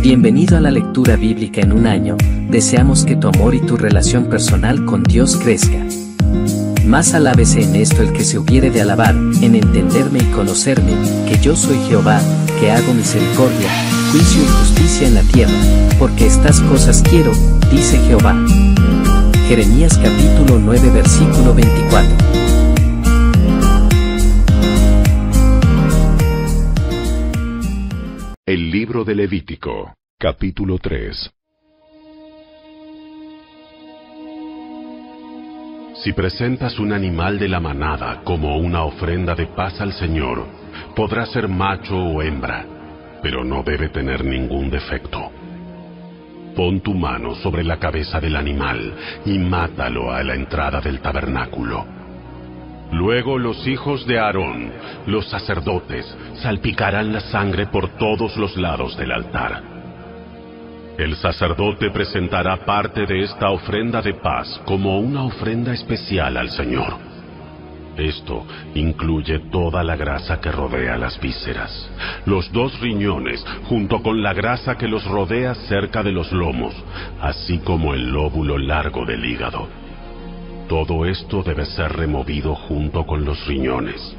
Bienvenido a la lectura bíblica en un año. Deseamos que tu amor y tu relación personal con Dios crezca. Más alábese en esto el que se hubiere de alabar, en entenderme y conocerme, que yo soy Jehová, que hago misericordia, juicio y justicia en la tierra, porque estas cosas quiero, dice Jehová. Jeremías capítulo 9 versículo 24. El libro de Levítico, capítulo 3. Si presentas un animal de la manada como una ofrenda de paz al Señor, podrá ser macho o hembra, pero no debe tener ningún defecto. Pon tu mano sobre la cabeza del animal y mátalo a la entrada del tabernáculo. Luego los hijos de Aarón, los sacerdotes, salpicarán la sangre por todos los lados del altar. El sacerdote presentará parte de esta ofrenda de paz como una ofrenda especial al Señor. Esto incluye toda la grasa que rodea las vísceras, los 2 riñones, junto con la grasa que los rodea cerca de los lomos, así como el lóbulo largo del hígado. Todo esto debe ser removido junto con los riñones.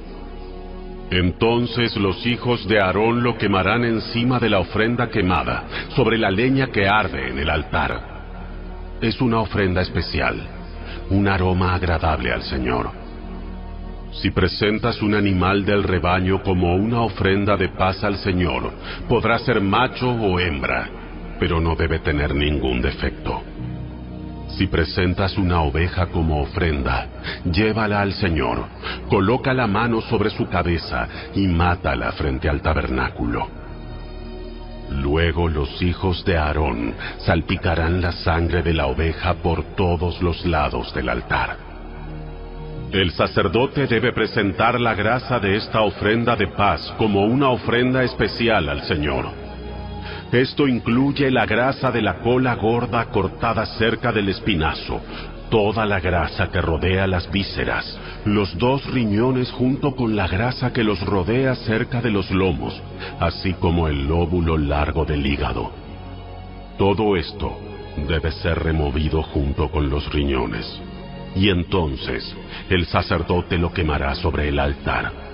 Entonces los hijos de Aarón lo quemarán encima de la ofrenda quemada, sobre la leña que arde en el altar. Es una ofrenda especial, un aroma agradable al Señor. Si presentas un animal del rebaño como una ofrenda de paz al Señor, podrá ser macho o hembra, pero no debe tener ningún defecto. Si presentas una oveja como ofrenda, llévala al Señor, coloca la mano sobre su cabeza y mátala frente al tabernáculo. Luego los hijos de Aarón salpicarán la sangre de la oveja por todos los lados del altar. El sacerdote debe presentar la grasa de esta ofrenda de paz como una ofrenda especial al Señor. Esto incluye la grasa de la cola gorda cortada cerca del espinazo, toda la grasa que rodea las vísceras, los 2 riñones junto con la grasa que los rodea cerca de los lomos, así como el lóbulo largo del hígado. Todo esto debe ser removido junto con los riñones, y entonces el sacerdote lo quemará sobre el altar.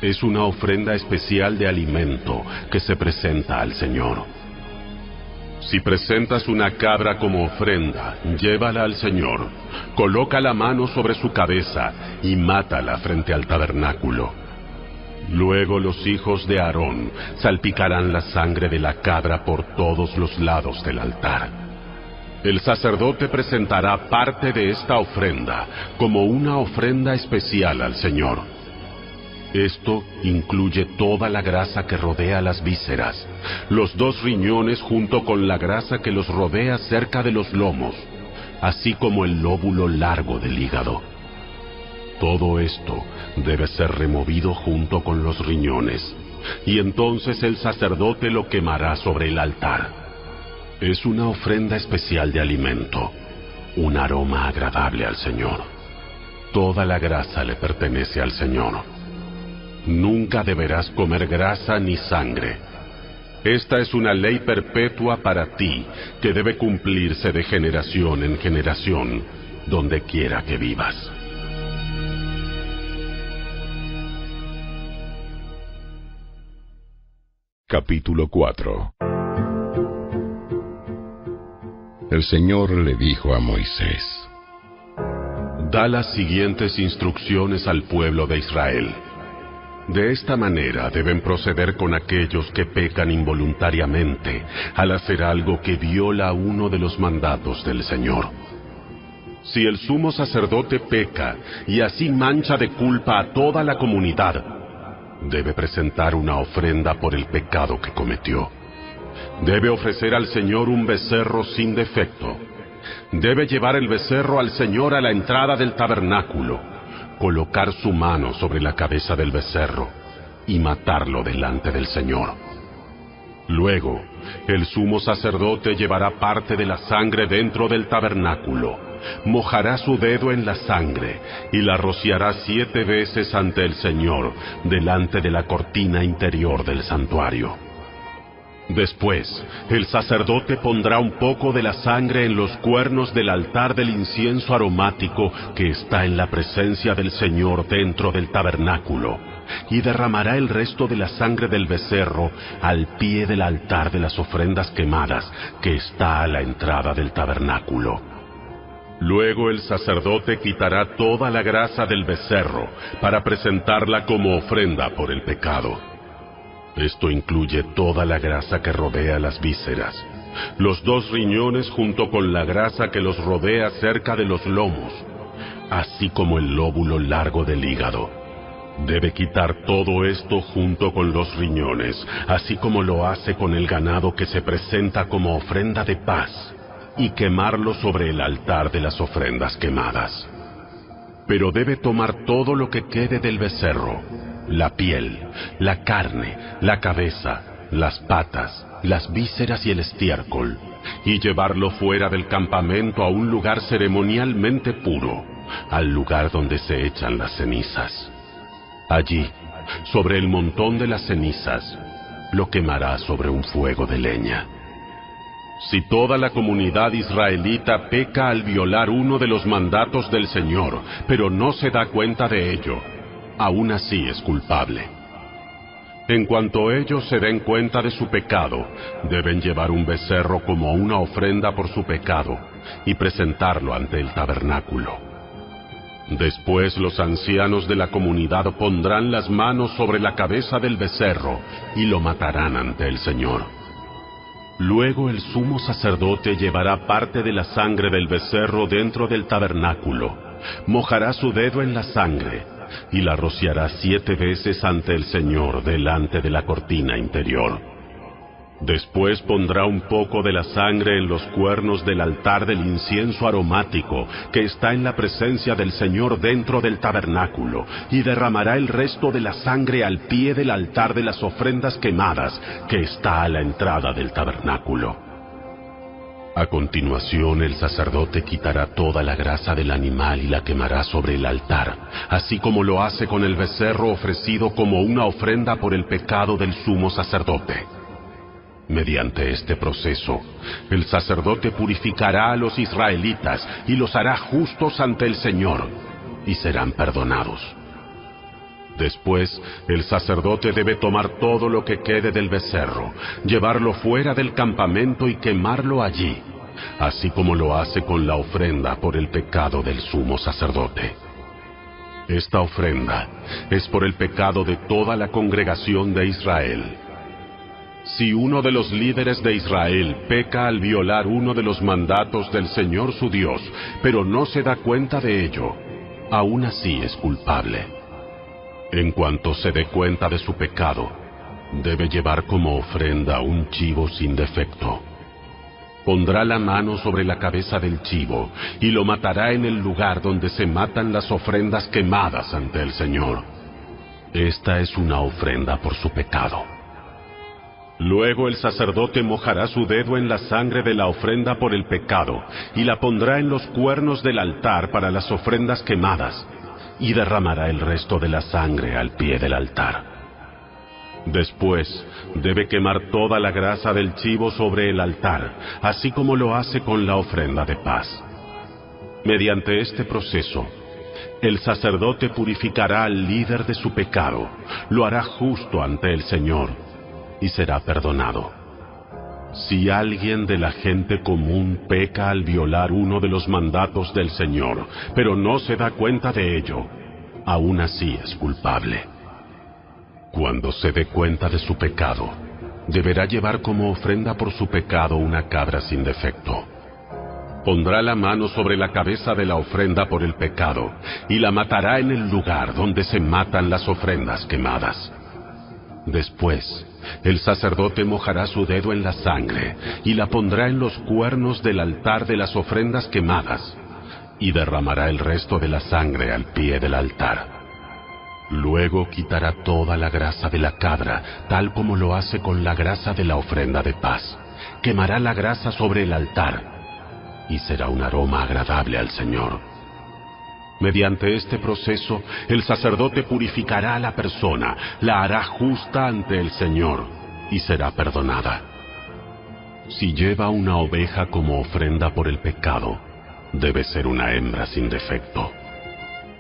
Es una ofrenda especial de alimento que se presenta al Señor. Si presentas una cabra como ofrenda, llévala al Señor, coloca la mano sobre su cabeza y mátala frente al tabernáculo. Luego los hijos de Aarón salpicarán la sangre de la cabra por todos los lados del altar. El sacerdote presentará parte de esta ofrenda como una ofrenda especial al Señor. Esto incluye toda la grasa que rodea las vísceras, los 2 riñones junto con la grasa que los rodea cerca de los lomos, así como el lóbulo largo del hígado. Todo esto debe ser removido junto con los riñones, y entonces el sacerdote lo quemará sobre el altar. Es una ofrenda especial de alimento, un aroma agradable al Señor. Toda la grasa le pertenece al Señor. Nunca deberás comer grasa ni sangre. Esta es una ley perpetua para ti, que debe cumplirse de generación en generación, donde quiera que vivas. Capítulo 4. El Señor le dijo a Moisés: Da las siguientes instrucciones al pueblo de Israel. De esta manera deben proceder con aquellos que pecan involuntariamente al hacer algo que viola uno de los mandatos del Señor. Si el sumo sacerdote peca y así mancha de culpa a toda la comunidad, debe presentar una ofrenda por el pecado que cometió. Debe ofrecer al Señor un becerro sin defecto. Debe llevar el becerro al Señor a la entrada del tabernáculo, colocar su mano sobre la cabeza del becerro y matarlo delante del Señor. Luego, el sumo sacerdote llevará parte de la sangre dentro del tabernáculo, mojará su dedo en la sangre y la rociará 7 veces ante el Señor, delante de la cortina interior del santuario. Después, el sacerdote pondrá un poco de la sangre en los cuernos del altar del incienso aromático que está en la presencia del Señor dentro del tabernáculo, y derramará el resto de la sangre del becerro al pie del altar de las ofrendas quemadas que está a la entrada del tabernáculo. Luego el sacerdote quitará toda la grasa del becerro para presentarla como ofrenda por el pecado. Esto incluye toda la grasa que rodea las vísceras, los 2 riñones junto con la grasa que los rodea cerca de los lomos, así como el lóbulo largo del hígado. Debe quitar todo esto junto con los riñones, así como lo hace con el ganado que se presenta como ofrenda de paz, y quemarlo sobre el altar de las ofrendas quemadas. Pero debe tomar todo lo que quede del becerro, la piel, la carne, la cabeza, las patas, las vísceras y el estiércol, y llevarlo fuera del campamento a un lugar ceremonialmente puro, al lugar donde se echan las cenizas. Allí, sobre el montón de las cenizas, lo quemará sobre un fuego de leña. Si toda la comunidad israelita peca al violar uno de los mandatos del Señor, pero no se da cuenta de ello, aún así es culpable. En cuanto ellos se den cuenta de su pecado, deben llevar un becerro como una ofrenda por su pecado y presentarlo ante el tabernáculo. Después los ancianos de la comunidad pondrán las manos sobre la cabeza del becerro y lo matarán ante el Señor. Luego el sumo sacerdote llevará parte de la sangre del becerro dentro del tabernáculo, mojará su dedo en la sangre y la rociará 7 veces ante el Señor delante de la cortina interior. Después pondrá un poco de la sangre en los cuernos del altar del incienso aromático que está en la presencia del Señor dentro del tabernáculo, y derramará el resto de la sangre al pie del altar de las ofrendas quemadas que está a la entrada del tabernáculo. A continuación el sacerdote quitará toda la grasa del animal y la quemará sobre el altar, así como lo hace con el becerro ofrecido como una ofrenda por el pecado del sumo sacerdote. Mediante este proceso, el sacerdote purificará a los israelitas y los hará justos ante el Señor, y serán perdonados. Después, el sacerdote debe tomar todo lo que quede del becerro, llevarlo fuera del campamento y quemarlo allí, así como lo hace con la ofrenda por el pecado del sumo sacerdote. Esta ofrenda es por el pecado de toda la congregación de Israel. Si uno de los líderes de Israel peca al violar uno de los mandatos del Señor su Dios, pero no se da cuenta de ello, aún así es culpable. En cuanto se dé cuenta de su pecado, debe llevar como ofrenda un chivo sin defecto. Pondrá la mano sobre la cabeza del chivo y lo matará en el lugar donde se matan las ofrendas quemadas ante el Señor. Esta es una ofrenda por su pecado. Luego el sacerdote mojará su dedo en la sangre de la ofrenda por el pecado y la pondrá en los cuernos del altar para las ofrendas quemadas, y derramará el resto de la sangre al pie del altar. Después, debe quemar toda la grasa del chivo sobre el altar, así como lo hace con la ofrenda de paz. Mediante este proceso, el sacerdote purificará al líder de su pecado, lo hará justo ante el Señor, y será perdonado. Si alguien de la gente común peca al violar uno de los mandatos del Señor, pero no se da cuenta de ello, aún así es culpable. Cuando se dé cuenta de su pecado, deberá llevar como ofrenda por su pecado una cabra sin defecto. Pondrá la mano sobre la cabeza de la ofrenda por el pecado y la matará en el lugar donde se matan las ofrendas quemadas. Después, el sacerdote mojará su dedo en la sangre y la pondrá en los cuernos del altar de las ofrendas quemadas, y derramará el resto de la sangre al pie del altar. Luego quitará toda la grasa de la cabra, tal como lo hace con la grasa de la ofrenda de paz. Quemará la grasa sobre el altar, y será un aroma agradable al Señor. Mediante este proceso, el sacerdote purificará a la persona, la hará justa ante el Señor, y será perdonada. Si lleva una oveja como ofrenda por el pecado, debe ser una hembra sin defecto.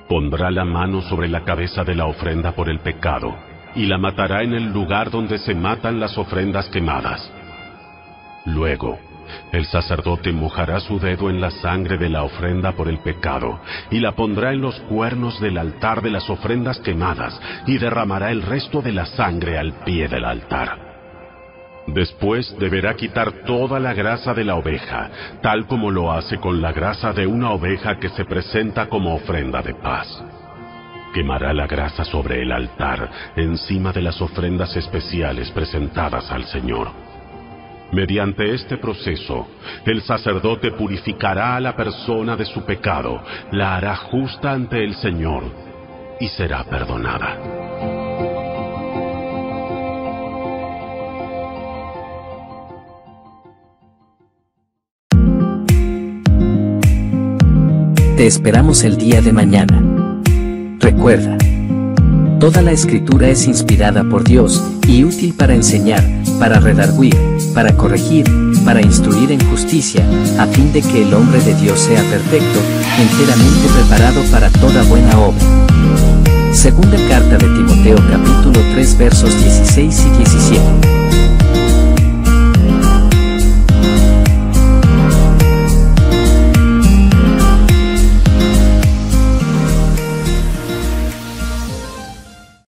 Pondrá la mano sobre la cabeza de la ofrenda por el pecado, y la matará en el lugar donde se matan las ofrendas quemadas. Luego, el sacerdote mojará su dedo en la sangre de la ofrenda por el pecado, y la pondrá en los cuernos del altar de las ofrendas quemadas, y derramará el resto de la sangre al pie del altar. Después deberá quitar toda la grasa de la oveja, tal como lo hace con la grasa de una oveja que se presenta como ofrenda de paz. Quemará la grasa sobre el altar, encima de las ofrendas especiales presentadas al Señor. Mediante este proceso, el sacerdote purificará a la persona de su pecado, la hará justa ante el Señor y será perdonada. Te esperamos el día de mañana. Recuerda, toda la Escritura es inspirada por Dios y útil para enseñar, para redarguir, para corregir, para instruir en justicia, a fin de que el hombre de Dios sea perfecto, enteramente preparado para toda buena obra. Segunda carta de Timoteo capítulo 3 versos 16 y 17.